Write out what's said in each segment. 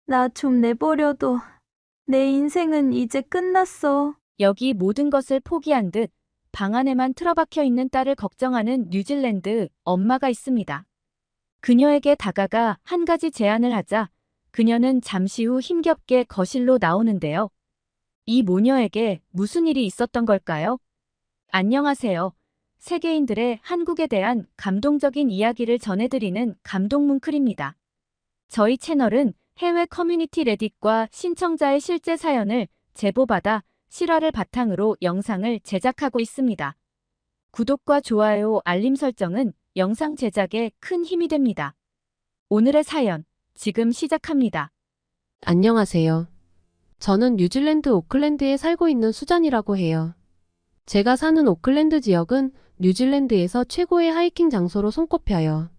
나 좀 내버려둬. 내 인생은 이제 끝났어. 여기 모든 것을 포기한 듯 방 안에만 틀어박혀 있는 딸을 걱정하는 뉴질랜드 엄마가 있습니다. 그녀에게 다가가 한 가지 제안을 하자 그녀는 잠시 후 힘겹게 거실로 나오는데요. 이 모녀에게 무슨 일이 있었던 걸까요? 안녕하세요. 세계인들의 한국에 대한 감동적인 이야기를 전해드리는 감동뭉클입니다. 저희 채널은 해외 커뮤니티 레딧과 신청자의 실제 사연을 제보받아 실화를 바탕으로 영상을 제작하고 있습니다. 구독과 좋아요, 알림 설정은 영상 제작에 큰 힘이 됩니다. 오늘의 사연, 지금 시작합니다. 안녕하세요. 저는 뉴질랜드 오클랜드에 살고 있는 수잔이라고 해요. 제가 사는 오클랜드 지역은 뉴질랜드에서 최고의 하이킹 장소로 손꼽혀요.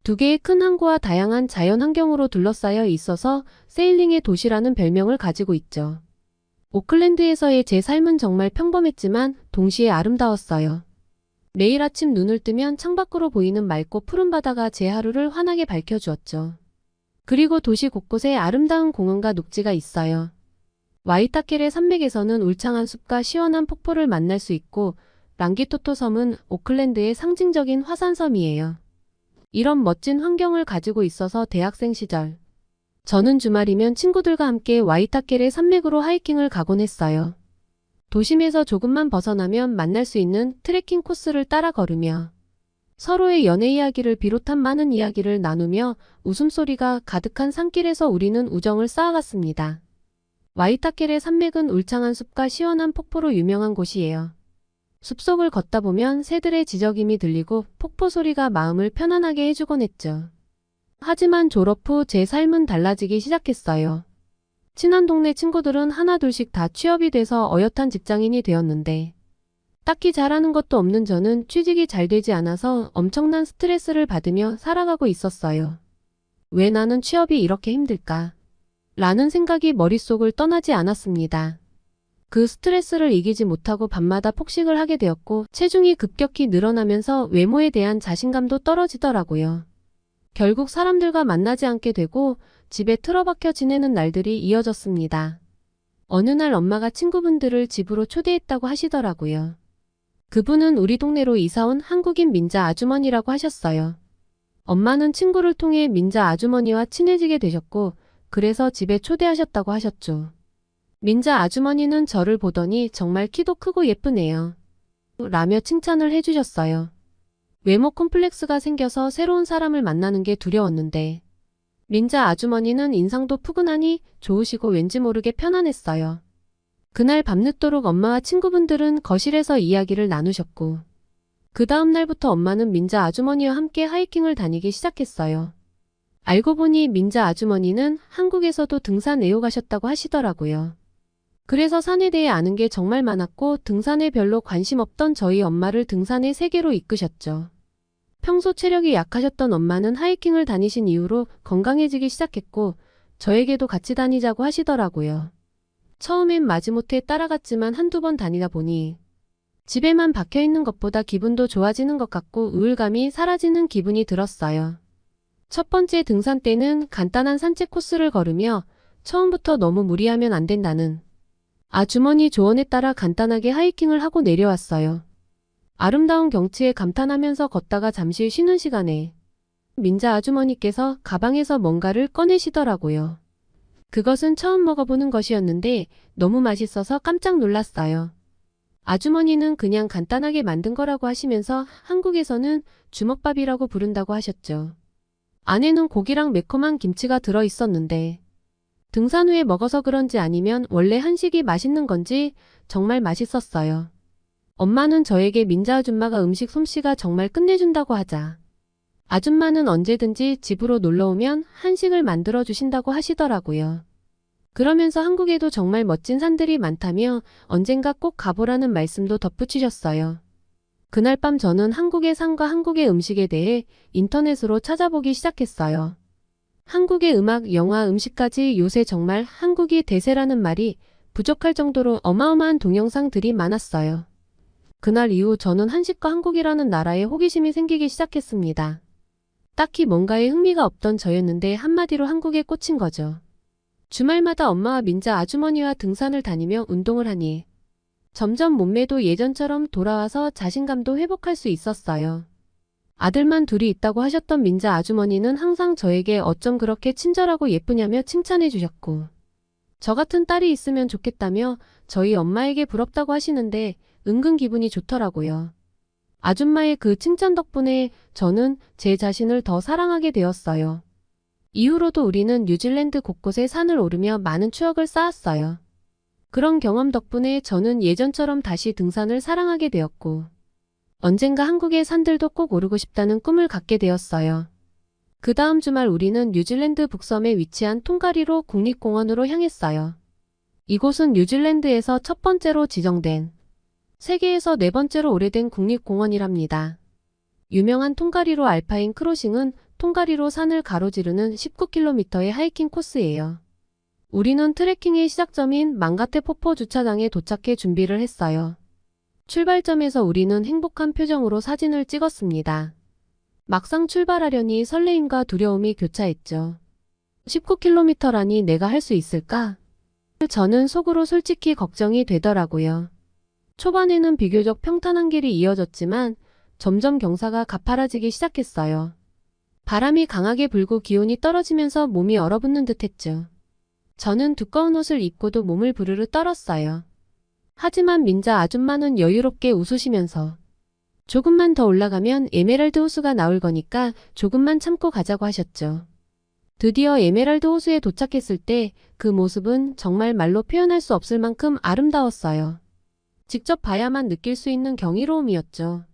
두 개의 큰 항구와 다양한 자연 환경으로 둘러싸여 있어서 세일링의 도시라는 별명을 가지고 있죠. 오클랜드에서의 제 삶은 정말 평범했지만 동시에 아름다웠어요. 매일 아침 눈을 뜨면 창밖으로 보이는 맑고 푸른 바다가 제 하루를 환하게 밝혀주었죠. 그리고 도시 곳곳에 아름다운 공원과 녹지가 있어요. 와이타켈의 산맥에서는 울창한 숲과 시원한 폭포를 만날 수 있고 랑기토토 섬은 오클랜드의 상징적인 화산섬이에요. 이런 멋진 환경을 가지고 있어서 대학생 시절 저는 주말이면 친구들과 함께 와이타켈의 산맥으로 하이킹을 가곤 했어요. 도심에서 조금만 벗어나면 만날 수 있는 트레킹 코스를 따라 걸으며 서로의 연애 이야기를 비롯한 많은 이야기를 나누며 웃음소리가 가득한 산길에서 우리는 우정을 쌓아갔습니다. 와이타켈의 산맥은 울창한 숲과 시원한 폭포로 유명한 곳이에요. 숲속을 걷다 보면 새들의 지저귀이 들리고 폭포 소리가 마음을 편안하게 해주곤 했죠. 하지만 졸업 후 제 삶은 달라지기 시작했어요. 친한 동네 친구들은 하나둘씩 다 취업이 돼서 어엿한 직장인이 되었는데 딱히 잘하는 것도 없는 저는 취직이 잘 되지 않아서 엄청난 스트레스를 받으며 살아가고 있었어요. 왜 나는 취업이 이렇게 힘들까? 라는 생각이 머릿속을 떠나지 않았습니다. 그 스트레스를 이기지 못하고 밤마다 폭식을 하게 되었고 체중이 급격히 늘어나면서 외모에 대한 자신감도 떨어지더라고요. 결국 사람들과 만나지 않게 되고 집에 틀어박혀 지내는 날들이 이어졌습니다. 어느 날 엄마가 친구분들을 집으로 초대했다고 하시더라고요. 그분은 우리 동네로 이사온 한국인 민자 아주머니라고 하셨어요. 엄마는 친구를 통해 민자 아주머니와 친해지게 되셨고 그래서 집에 초대하셨다고 하셨죠. 민자 아주머니는 저를 보더니 정말 키도 크고 예쁘네요. 라며 칭찬을 해주셨어요. 외모 콤플렉스가 생겨서 새로운 사람을 만나는 게 두려웠는데 민자 아주머니는 인상도 푸근하니 좋으시고 왠지 모르게 편안했어요. 그날 밤늦도록 엄마와 친구분들은 거실에서 이야기를 나누셨고 그 다음 날부터 엄마는 민자 아주머니와 함께 하이킹을 다니기 시작했어요. 알고 보니 민자 아주머니는 한국에서도 등산 애호가셨다고 하시더라고요. 그래서 산에 대해 아는 게 정말 많았고 등산에 별로 관심 없던 저희 엄마를 등산의 세계로 이끄셨죠. 평소 체력이 약하셨던 엄마는 하이킹을 다니신 이후로 건강해지기 시작했고 저에게도 같이 다니자고 하시더라고요. 처음엔 마지못해 따라갔지만 한두 번 다니다 보니 집에만 박혀있는 것보다 기분도 좋아지는 것 같고 우울감이 사라지는 기분이 들었어요. 첫 번째 등산 때는 간단한 산책 코스를 걸으며 처음부터 너무 무리하면 안 된다는 아주머니 조언에 따라 간단하게 하이킹을 하고 내려왔어요. 아름다운 경치에 감탄하면서 걷다가 잠시 쉬는 시간에 민자 아주머니께서 가방에서 뭔가를 꺼내시더라고요. 그것은 처음 먹어보는 것이었는데 너무 맛있어서 깜짝 놀랐어요. 아주머니는 그냥 간단하게 만든 거라고 하시면서 한국에서는 주먹밥이라고 부른다고 하셨죠. 안에는 고기랑 매콤한 김치가 들어 있었는데 등산 후에 먹어서 그런지 아니면 원래 한식이 맛있는 건지 정말 맛있었어요. 엄마는 저에게 민자 아줌마가 음식 솜씨가 정말 끝내준다고 하자 아줌마는 언제든지 집으로 놀러오면 한식을 만들어 주신다고 하시더라고요. 그러면서 한국에도 정말 멋진 산들이 많다며 언젠가 꼭 가보라는 말씀도 덧붙이셨어요. 그날 밤 저는 한국의 산과 한국의 음식에 대해 인터넷으로 찾아보기 시작했어요. 한국의 음악, 영화, 음식까지 요새 정말 한국이 대세라는 말이 부족할 정도로 어마어마한 동영상들이 많았어요. 그날 이후 저는 한식과 한국이라는 나라에 호기심이 생기기 시작했습니다. 딱히 뭔가에 흥미가 없던 저였는데 한마디로 한국에 꽂힌 거죠. 주말마다 엄마와 민자 아주머니와 등산을 다니며 운동을 하니 점점 몸매도 예전처럼 돌아와서 자신감도 회복할 수 있었어요. 아들만 둘이 있다고 하셨던 민자 아주머니는 항상 저에게 어쩜 그렇게 친절하고 예쁘냐며 칭찬해 주셨고, 저 같은 딸이 있으면 좋겠다며 저희 엄마에게 부럽다고 하시는데 은근 기분이 좋더라고요. 아줌마의 그 칭찬 덕분에 저는 제 자신을 더 사랑하게 되었어요. 이후로도 우리는 뉴질랜드 곳곳에 산을 오르며 많은 추억을 쌓았어요. 그런 경험 덕분에 저는 예전처럼 다시 등산을 사랑하게 되었고, 언젠가 한국의 산들도 꼭 오르고 싶다는 꿈을 갖게 되었어요. 그 다음 주말 우리는 뉴질랜드 북섬에 위치한 톤가리로 국립공원으로 향했어요. 이곳은 뉴질랜드에서 첫 번째로 지정된, 세계에서 네 번째로 오래된 국립공원이랍니다. 유명한 톤가리로 알파인 크로싱은 톤가리로 산을 가로지르는 19km의 하이킹 코스예요. 우리는 트레킹의 시작점인 망가테 폭포 주차장에 도착해 준비를 했어요. 출발점에서 우리는 행복한 표정으로 사진을 찍었습니다. 막상 출발하려니 설레임과 두려움이 교차했죠. 19km라니 내가 할 수 있을까? 저는 속으로 솔직히 걱정이 되더라고요. 초반에는 비교적 평탄한 길이 이어졌지만 점점 경사가 가파라지기 시작했어요. 바람이 강하게 불고 기온이 떨어지면서 몸이 얼어붙는 듯 했죠. 저는 두꺼운 옷을 입고도 몸을 부르르 떨었어요. 하지만 민자 아줌마는 여유롭게 웃으시면서 조금만 더 올라가면 에메랄드 호수가 나올 거니까 조금만 참고 가자고 하셨죠. 드디어 에메랄드 호수에 도착했을 때 그 모습은 정말 말로 표현할 수 없을 만큼 아름다웠어요. 직접 봐야만 느낄 수 있는 경이로움이었죠.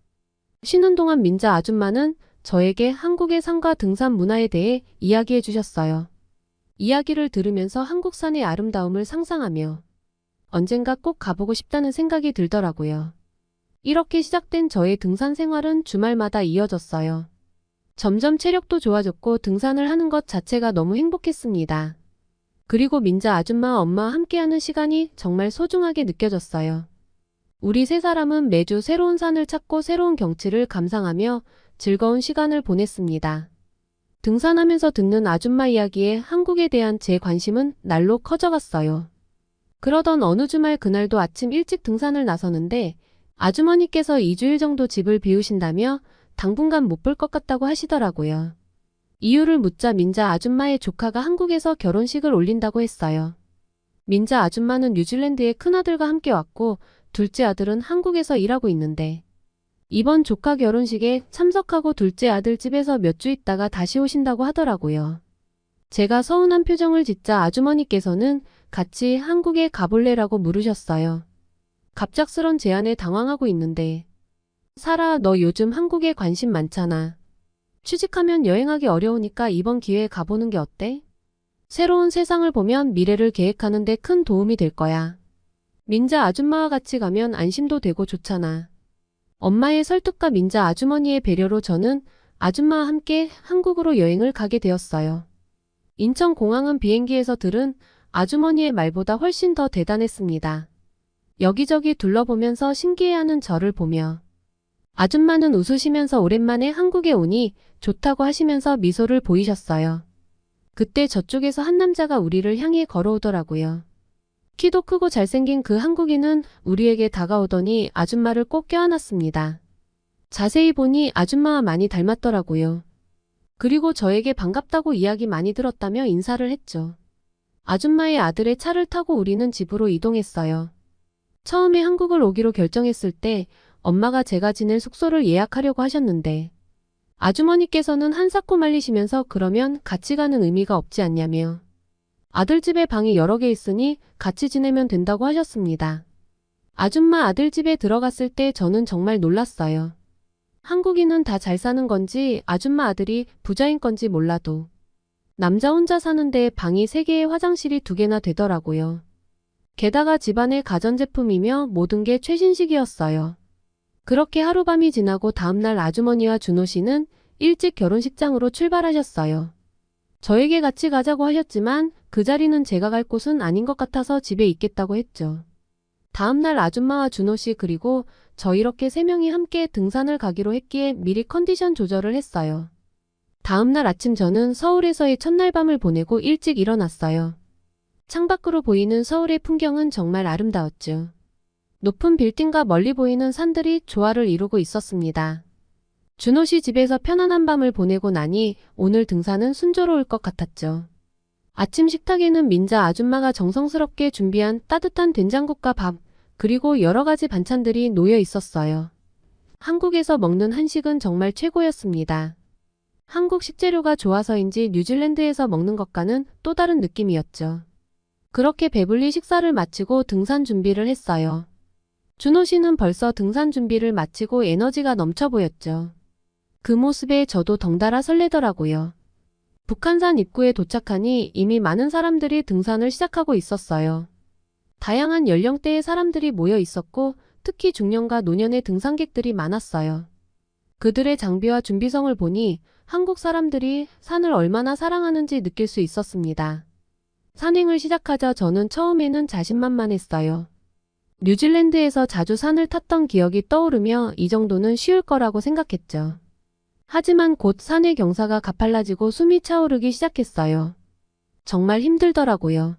쉬는 동안 민자 아줌마는 저에게 한국의 산과 등산 문화에 대해 이야기해 주셨어요. 이야기를 들으면서 한국 산의 아름다움을 상상하며 언젠가 꼭 가보고 싶다는 생각이 들더라고요. 이렇게 시작된 저의 등산 생활은 주말마다 이어졌어요. 점점 체력도 좋아졌고 등산을 하는 것 자체가 너무 행복했습니다. 그리고 민자 아줌마와 엄마와 함께하는 시간이 정말 소중하게 느껴졌어요. 우리 세 사람은 매주 새로운 산을 찾고 새로운 경치를 감상하며 즐거운 시간을 보냈습니다. 등산하면서 듣는 아줌마 이야기에 한국에 대한 제 관심은 날로 커져갔어요. 그러던 어느 주말 그날도 아침 일찍 등산을 나서는데 아주머니께서 2주일 정도 집을 비우신다며 당분간 못 볼 것 같다고 하시더라고요. 이유를 묻자 민자 아줌마의 조카가 한국에서 결혼식을 올린다고 했어요. 민자 아줌마는 뉴질랜드에 큰아들과 함께 왔고 둘째 아들은 한국에서 일하고 있는데 이번 조카 결혼식에 참석하고 둘째 아들 집에서 몇 주 있다가 다시 오신다고 하더라고요. 제가 서운한 표정을 짓자 아주머니께서는 같이 한국에 가볼래라고 물으셨어요. 갑작스런 제안에 당황하고 있는데 사라, 너 요즘 한국에 관심 많잖아. 취직하면 여행하기 어려우니까 이번 기회에 가보는 게 어때? 새로운 세상을 보면 미래를 계획하는 데 큰 도움이 될 거야. 민자 아줌마와 같이 가면 안심도 되고 좋잖아. 엄마의 설득과 민자 아주머니의 배려로 저는 아줌마와 함께 한국으로 여행을 가게 되었어요. 인천공항은 비행기에서 들은 아주머니의 말보다 훨씬 더 대단했습니다. 여기저기 둘러보면서 신기해하는 저를 보며 아줌마는 웃으시면서 오랜만에 한국에 오니 좋다고 하시면서 미소를 보이셨어요. 그때 저쪽에서 한 남자가 우리를 향해 걸어오더라고요. 키도 크고 잘생긴 그 한국인은 우리에게 다가오더니 아줌마를 꼭 껴안았습니다. 자세히 보니 아줌마와 많이 닮았더라고요. 그리고 저에게 반갑다고 이야기 많이 들었다며 인사를 했죠. 아줌마의 아들의 차를 타고 우리는 집으로 이동했어요. 처음에 한국을 오기로 결정했을 때 엄마가 제가 지낼 숙소를 예약하려고 하셨는데 아주머니께서는 한사코 말리시면서 그러면 같이 가는 의미가 없지 않냐며 아들 집에 방이 여러 개 있으니 같이 지내면 된다고 하셨습니다. 아줌마 아들 집에 들어갔을 때 저는 정말 놀랐어요. 한국인은 다 잘 사는 건지 아줌마 아들이 부자인 건지 몰라도 남자 혼자 사는데 방이 3개에 화장실이 2개나 되더라고요. 게다가 집안의 가전제품이며 모든 게 최신식이었어요. 그렇게 하룻밤이 지나고 다음날 아주머니와 준호 씨는 일찍 결혼식장으로 출발하셨어요. 저에게 같이 가자고 하셨지만 그 자리는 제가 갈 곳은 아닌 것 같아서 집에 있겠다고 했죠. 다음날 아줌마와 준호 씨 그리고 저 이렇게 3명이 함께 등산을 가기로 했기에 미리 컨디션 조절을 했어요. 다음날 아침 저는 서울에서의 첫날 밤을 보내고 일찍 일어났어요. 창밖으로 보이는 서울의 풍경은 정말 아름다웠죠. 높은 빌딩과 멀리 보이는 산들이 조화를 이루고 있었습니다. 준호 씨 집에서 편안한 밤을 보내고 나니 오늘 등산은 순조로울 것 같았죠. 아침 식탁에는 민자 아줌마가 정성스럽게 준비한 따뜻한 된장국과 밥, 그리고 여러 가지 반찬들이 놓여 있었어요. 한국에서 먹는 한식은 정말 최고였습니다. 한국 식재료가 좋아서인지 뉴질랜드에서 먹는 것과는 또 다른 느낌이었죠. 그렇게 배불리 식사를 마치고 등산 준비를 했어요. 준호 씨는 벌써 등산 준비를 마치고 에너지가 넘쳐 보였죠. 그 모습에 저도 덩달아 설레더라고요. 북한산 입구에 도착하니 이미 많은 사람들이 등산을 시작하고 있었어요. 다양한 연령대의 사람들이 모여 있었고 특히 중년과 노년의 등산객들이 많았어요. 그들의 장비와 준비성을 보니 한국 사람들이 산을 얼마나 사랑하는지 느낄 수 있었습니다. 산행을 시작하자 저는 처음에는 자신만만했어요. 뉴질랜드에서 자주 산을 탔던 기억이 떠오르며 이 정도는 쉬울 거라고 생각했죠. 하지만 곧 산의 경사가 가팔라지고 숨이 차오르기 시작했어요. 정말 힘들더라고요.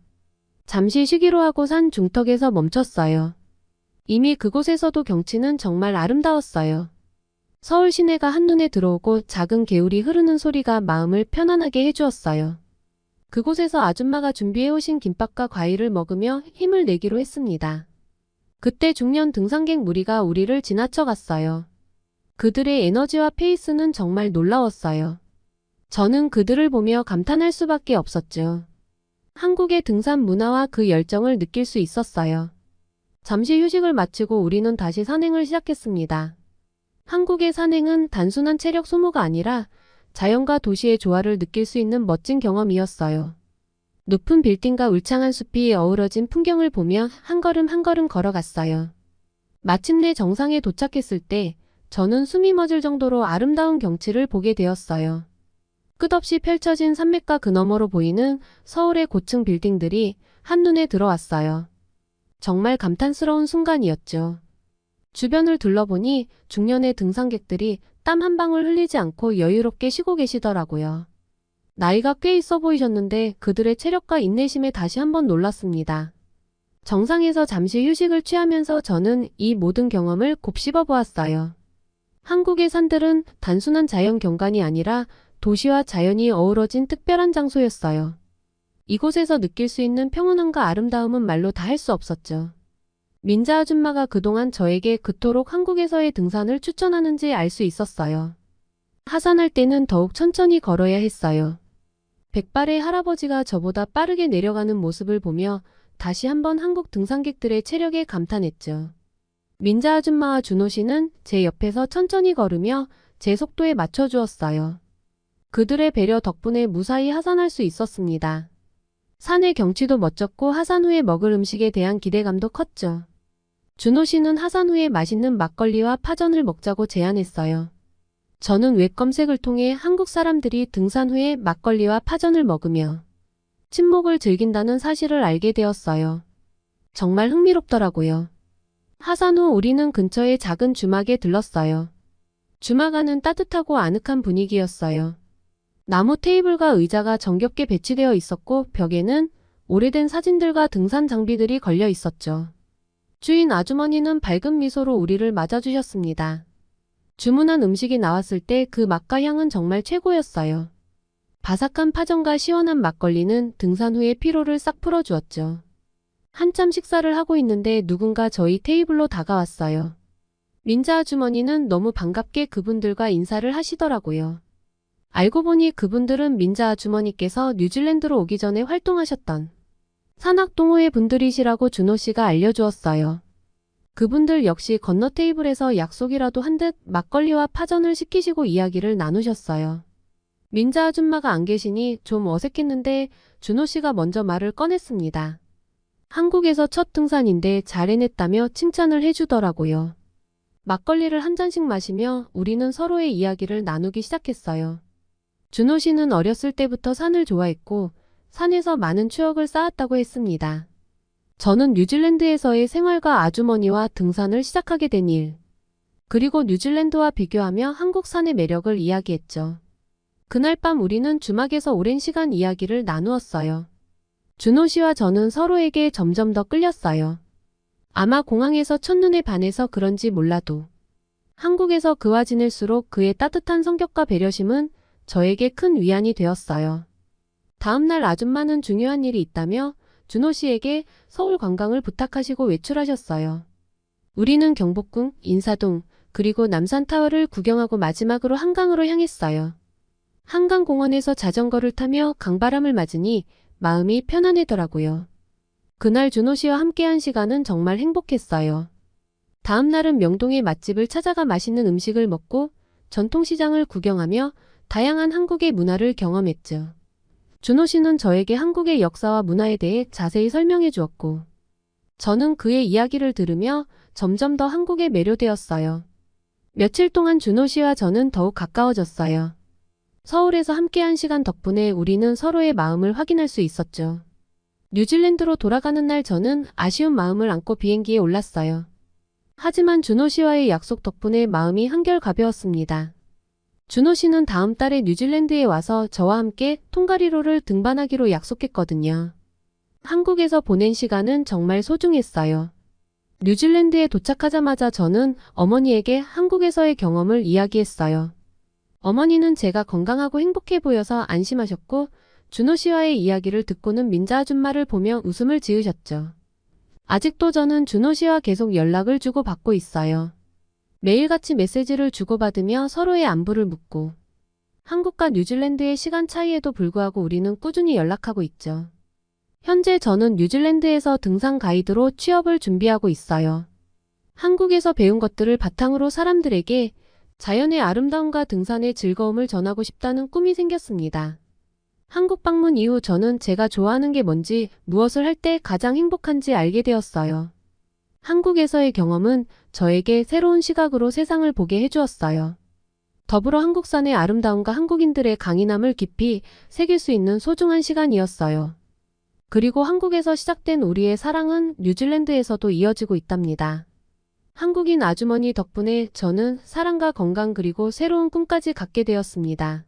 잠시 쉬기로 하고 산 중턱에서 멈췄어요. 이미 그곳에서도 경치는 정말 아름다웠어요. 서울 시내가 한눈에 들어오고 작은 개울이 흐르는 소리가 마음을 편안하게 해주었어요. 그곳에서 아줌마가 준비해 오신 김밥과 과일을 먹으며 힘을 내기로 했습니다. 그때 중년 등산객 무리가 우리를 지나쳐 갔어요. 그들의 에너지와 페이스는 정말 놀라웠어요. 저는 그들을 보며 감탄할 수밖에 없었죠. 한국의 등산 문화와 그 열정을 느낄 수 있었어요. 잠시 휴식을 마치고 우리는 다시 산행을 시작했습니다. 한국의 산행은 단순한 체력 소모가 아니라 자연과 도시의 조화를 느낄 수 있는 멋진 경험이었어요. 높은 빌딩과 울창한 숲이 어우러진 풍경을 보며 한 걸음 한 걸음 걸어갔어요. 마침내 정상에 도착했을 때 저는 숨이 멎을 정도로 아름다운 경치를 보게 되었어요. 끝없이 펼쳐진 산맥과 그 너머로 보이는 서울의 고층 빌딩들이 한눈에 들어왔어요. 정말 감탄스러운 순간이었죠. 주변을 둘러보니 중년의 등산객들이 땀 한 방울 흘리지 않고 여유롭게 쉬고 계시더라고요. 나이가 꽤 있어 보이셨는데 그들의 체력과 인내심에 다시 한번 놀랐습니다. 정상에서 잠시 휴식을 취하면서 저는 이 모든 경험을 곱씹어 보았어요. 한국의 산들은 단순한 자연 경관이 아니라 도시와 자연이 어우러진 특별한 장소였어요. 이곳에서 느낄 수 있는 평온함과 아름다움은 말로 다 할 수 없었죠. 민자 아줌마가 그동안 저에게 그토록 한국에서의 등산을 추천하는지 알 수 있었어요. 하산할 때는 더욱 천천히 걸어야 했어요. 백발의 할아버지가 저보다 빠르게 내려가는 모습을 보며 다시 한번 한국 등산객들의 체력에 감탄했죠. 민자 아줌마와 준호 씨는 제 옆에서 천천히 걸으며 제 속도에 맞춰주었어요. 그들의 배려 덕분에 무사히 하산할 수 있었습니다. 산의 경치도 멋졌고 하산 후에 먹을 음식에 대한 기대감도 컸죠. 준호 씨는 하산 후에 맛있는 막걸리와 파전을 먹자고 제안했어요. 저는 웹 검색을 통해 한국 사람들이 등산 후에 막걸리와 파전을 먹으며 친목을 즐긴다는 사실을 알게 되었어요. 정말 흥미롭더라고요. 하산 후 우리는 근처의 작은 주막에 들렀어요. 주막 안은 따뜻하고 아늑한 분위기였어요. 나무 테이블과 의자가 정겹게 배치되어 있었고 벽에는 오래된 사진들과 등산 장비들이 걸려 있었죠. 주인 아주머니는 밝은 미소로 우리를 맞아주셨습니다. 주문한 음식이 나왔을 때 그 맛과 향은 정말 최고였어요. 바삭한 파전과 시원한 막걸리는 등산 후의 피로를 싹 풀어주었죠. 한참 식사를 하고 있는데 누군가 저희 테이블로 다가왔어요. 민자 아주머니는 너무 반갑게 그분들과 인사를 하시더라고요. 알고 보니 그분들은 민자 아주머니께서 뉴질랜드로 오기 전에 활동하셨던 산악동호회 분들이시라고 준호 씨가 알려주었어요. 그분들 역시 건너 테이블에서 약속이라도 한 듯 막걸리와 파전을 시키시고 이야기를 나누셨어요. 민자 아줌마가 안 계시니 좀 어색했는데 준호 씨가 먼저 말을 꺼냈습니다. 한국에서 첫 등산인데 잘 해냈다며 칭찬을 해주더라고요. 막걸리를 한 잔씩 마시며 우리는 서로의 이야기를 나누기 시작했어요. 준호 씨는 어렸을 때부터 산을 좋아했고 산에서 많은 추억을 쌓았다고 했습니다. 저는 뉴질랜드에서의 생활과 아주머니와 등산을 시작하게 된 일, 그리고 뉴질랜드와 비교하며 한국 산의 매력을 이야기했죠. 그날 밤 우리는 주막에서 오랜 시간 이야기를 나누었어요. 준호 씨와 저는 서로에게 점점 더 끌렸어요. 아마 공항에서 첫눈에 반해서 그런지 몰라도 한국에서 그와 지낼수록 그의 따뜻한 성격과 배려심은 저에게 큰 위안이 되었어요. 다음날 아줌마는 중요한 일이 있다며 준호 씨에게 서울 관광을 부탁하시고 외출하셨어요. 우리는 경복궁, 인사동, 그리고 남산타워를 구경하고 마지막으로 한강으로 향했어요. 한강공원에서 자전거를 타며 강바람을 맞으니 마음이 편안해더라고요. 그날 준호 씨와 함께한 시간은 정말 행복했어요. 다음 날은 명동의 맛집을 찾아가 맛있는 음식을 먹고 전통시장을 구경하며 다양한 한국의 문화를 경험했죠. 준호 씨는 저에게 한국의 역사와 문화에 대해 자세히 설명해 주었고, 저는 그의 이야기를 들으며 점점 더 한국에 매료되었어요. 며칠 동안 준호 씨와 저는 더욱 가까워졌어요. 서울에서 함께한 시간 덕분에 우리는 서로의 마음을 확인할 수 있었죠. 뉴질랜드로 돌아가는 날 저는 아쉬운 마음을 안고 비행기에 올랐어요. 하지만 준호 씨와의 약속 덕분에 마음이 한결 가벼웠습니다. 준호 씨는 다음 달에 뉴질랜드에 와서 저와 함께 통가리로를 등반하기로 약속했거든요. 한국에서 보낸 시간은 정말 소중했어요. 뉴질랜드에 도착하자마자 저는 어머니에게 한국에서의 경험을 이야기했어요. 어머니는 제가 건강하고 행복해 보여서 안심하셨고, 준호 씨와의 이야기를 듣고는 민자 아줌마를 보며 웃음을 지으셨죠. 아직도 저는 준호 씨와 계속 연락을 주고받고 있어요. 매일같이 메시지를 주고받으며 서로의 안부를 묻고, 한국과 뉴질랜드의 시간 차이에도 불구하고 우리는 꾸준히 연락하고 있죠. 현재 저는 뉴질랜드에서 등산 가이드로 취업을 준비하고 있어요. 한국에서 배운 것들을 바탕으로 사람들에게 자연의 아름다움과 등산의 즐거움을 전하고 싶다는 꿈이 생겼습니다. 한국 방문 이후 저는 제가 좋아하는 게 뭔지, 무엇을 할 때 가장 행복한지 알게 되었어요. 한국에서의 경험은 저에게 새로운 시각으로 세상을 보게 해주었어요. 더불어 한국산의 아름다움과 한국인들의 강인함을 깊이 새길 수 있는 소중한 시간이었어요. 그리고 한국에서 시작된 우리의 사랑은 뉴질랜드에서도 이어지고 있답니다. 한국인 아주머니 덕분에 저는 사랑과 건강 그리고 새로운 꿈까지 갖게 되었습니다.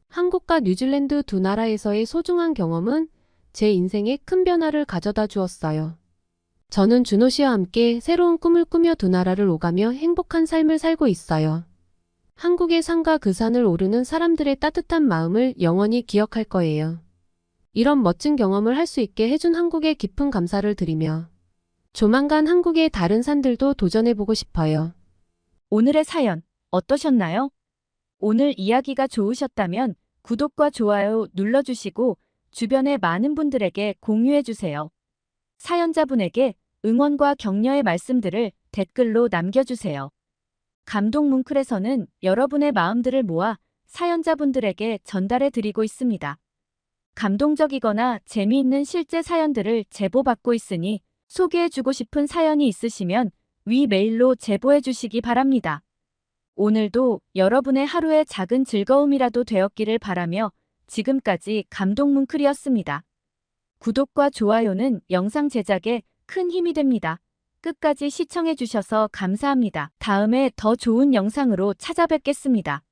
한국과 뉴질랜드 두 나라에서의 소중한 경험은 제 인생에 큰 변화를 가져다 주었어요. 저는 준호 씨와 함께 새로운 꿈을 꾸며 두 나라를 오가며 행복한 삶을 살고 있어요. 한국의 산과 그 산을 오르는 사람들의 따뜻한 마음을 영원히 기억할 거예요. 이런 멋진 경험을 할 수 있게 해준 한국에 깊은 감사를 드리며 조만간 한국의 다른 산들도 도전해보고 싶어요. 오늘의 사연 어떠셨나요? 오늘 이야기가 좋으셨다면 구독과 좋아요 눌러주시고 주변의 많은 분들에게 공유해주세요. 사연자분에게 응원과 격려의 말씀들을 댓글로 남겨주세요. 감동 뭉클에서는 여러분의 마음들을 모아 사연자분들에게 전달해드리고 있습니다. 감동적이거나 재미있는 실제 사연들을 제보받고 있으니 소개해주고 싶은 사연이 있으시면 위 메일로 제보해주시기 바랍니다. 오늘도 여러분의 하루의 작은 즐거움이라도 되었기를 바라며 지금까지 감동 뭉클이었습니다. 구독과 좋아요는 영상 제작에 큰 힘이 됩니다. 끝까지 시청해주셔서 감사합니다. 다음에 더 좋은 영상으로 찾아뵙겠습니다.